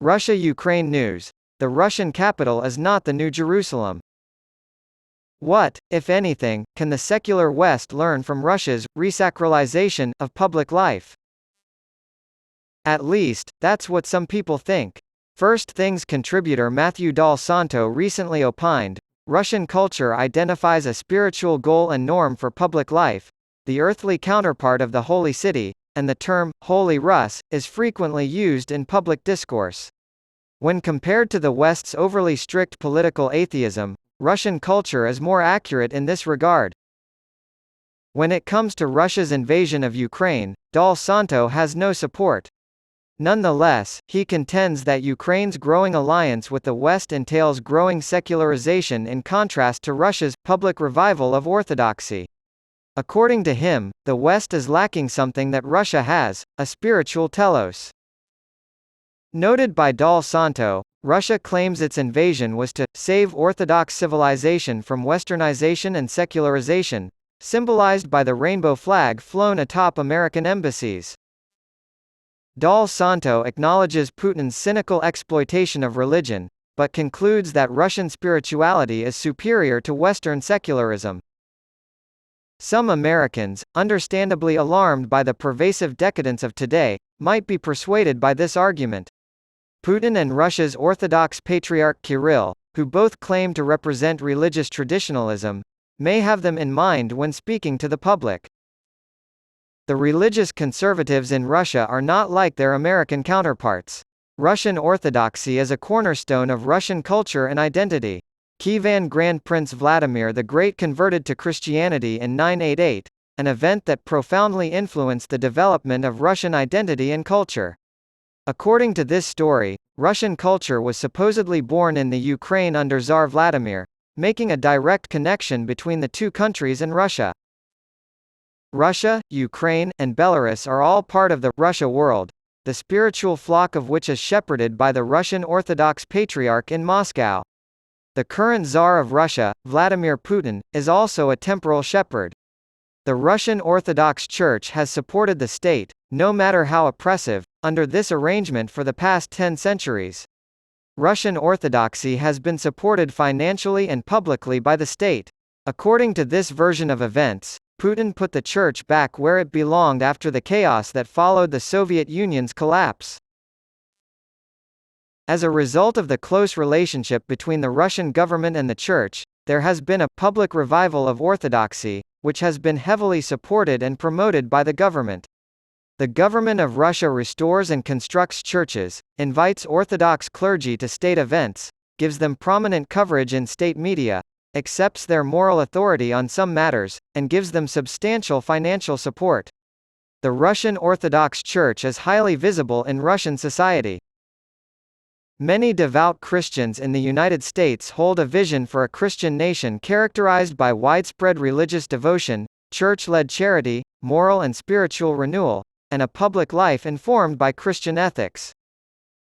Russia-Ukraine news. The Russian capital is not the New Jerusalem. What, if anything, can the secular West learn from Russia's resacralization of public life? At least, that's what some people think. First Things contributor Matthew Dal Santo recently opined, Russian culture identifies a spiritual goal and norm for public life, the earthly counterpart of the Holy City, and the term, Holy Russ, is frequently used in public discourse. When compared to the West's overly strict political atheism, Russian culture is more accurate in this regard. When it comes to Russia's invasion of Ukraine, Dal Santo has no support. Nonetheless, he contends that Ukraine's growing alliance with the West entails growing secularization in contrast to Russia's public revival of orthodoxy. According to him, the West is lacking something that Russia has, a spiritual telos. Noted by Dal Santo, Russia claims its invasion was to save Orthodox civilization from westernization and secularization, symbolized by the rainbow flag flown atop American embassies. Dal Santo acknowledges Putin's cynical exploitation of religion, but concludes that Russian spirituality is superior to Western secularism. Some Americans, understandably alarmed by the pervasive decadence of today, might be persuaded by this argument. Putin and Russia's Orthodox Patriarch Kirill, who both claim to represent religious traditionalism, may have them in mind when speaking to the public. The religious conservatives in Russia are not like their American counterparts. Russian Orthodoxy is a cornerstone of Russian culture and identity. Kievan Grand Prince Vladimir the Great converted to Christianity in 988, an event that profoundly influenced the development of Russian identity and culture. According to this story, Russian culture was supposedly born in the Ukraine under Tsar Vladimir, making a direct connection between the two countries and Russia. Russia, Ukraine, and Belarus are all part of the Russia world, the spiritual flock of which is shepherded by the Russian Orthodox Patriarch in Moscow. The current Tsar of Russia, Vladimir Putin, is also a temporal shepherd. The Russian Orthodox Church has supported the state, no matter how oppressive, under this arrangement for the past 10 centuries. Russian Orthodoxy has been supported financially and publicly by the state. According to this version of events, Putin put the church back where it belonged after the chaos that followed the Soviet Union's collapse. As a result of the close relationship between the Russian government and the church, there has been a public revival of orthodoxy, which has been heavily supported and promoted by the government. The government of Russia restores and constructs churches, invites Orthodox clergy to state events, gives them prominent coverage in state media, accepts their moral authority on some matters, and gives them substantial financial support. The Russian Orthodox Church is highly visible in Russian society. Many devout Christians in the United States hold a vision for a Christian nation characterized by widespread religious devotion, church-led charity, moral and spiritual renewal, and a public life informed by Christian ethics.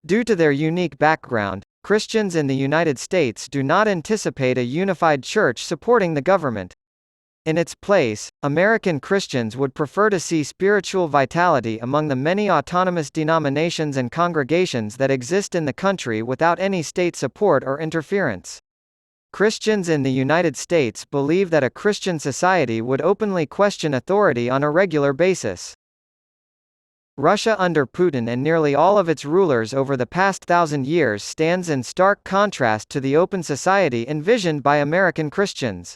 Due to their unique background, Christians in the United States do not anticipate a unified church supporting the government. In its place, American Christians would prefer to see spiritual vitality among the many autonomous denominations and congregations that exist in the country without any state support or interference. Christians in the United States believe that a Christian society would openly question authority on a regular basis. Russia under Putin and nearly all of its rulers over the past 1,000 years stands in stark contrast to the open society envisioned by American Christians.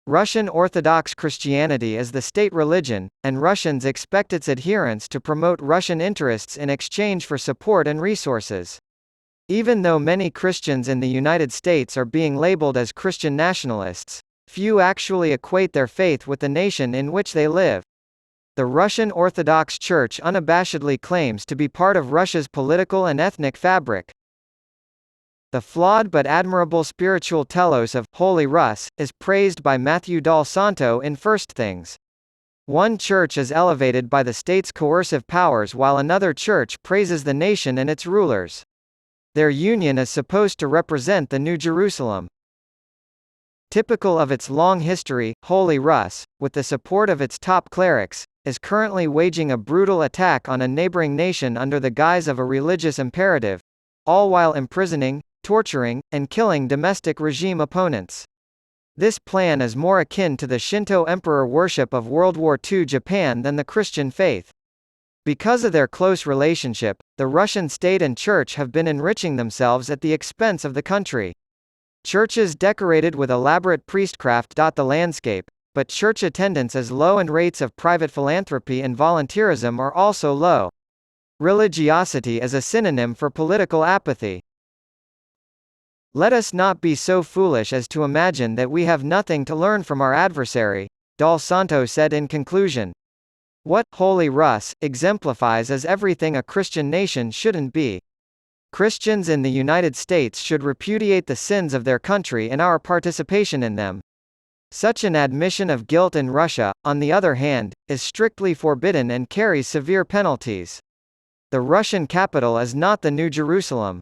Russian Orthodox Christianity is the state religion, and Russians expect its adherents to promote Russian interests in exchange for support and resources. Even though many Christians in the United States are being labeled as Christian nationalists, few actually equate their faith with the nation in which they live. The Russian Orthodox Church unabashedly claims to be part of Russia's political and ethnic fabric. The flawed but admirable spiritual telos of Holy Russ is praised by Matthew Dal Santo in First Things. One church is elevated by the state's coercive powers while another church praises the nation and its rulers. Their union is supposed to represent the New Jerusalem. Typical of its long history, Holy Russ, with the support of its top clerics, is currently waging a brutal attack on a neighboring nation under the guise of a religious imperative, all while imprisoning, torturing, and killing domestic regime opponents. This plan is more akin to the Shinto emperor worship of World War II Japan than the Christian faith. Because of their close relationship, the Russian state and church have been enriching themselves at the expense of the country. Churches decorated with elaborate priestcraft dot the landscape, but church attendance is low and rates of private philanthropy and volunteerism are also low. Religiosity is a synonym for political apathy. Let us not be so foolish as to imagine that we have nothing to learn from our adversary, Dal Santo said in conclusion. What Holy Russ exemplifies is everything a Christian nation shouldn't be. Christians in the United States should repudiate the sins of their country and our participation in them. Such an admission of guilt in Russia, on the other hand, is strictly forbidden and carries severe penalties. The Russian capital is not the New Jerusalem.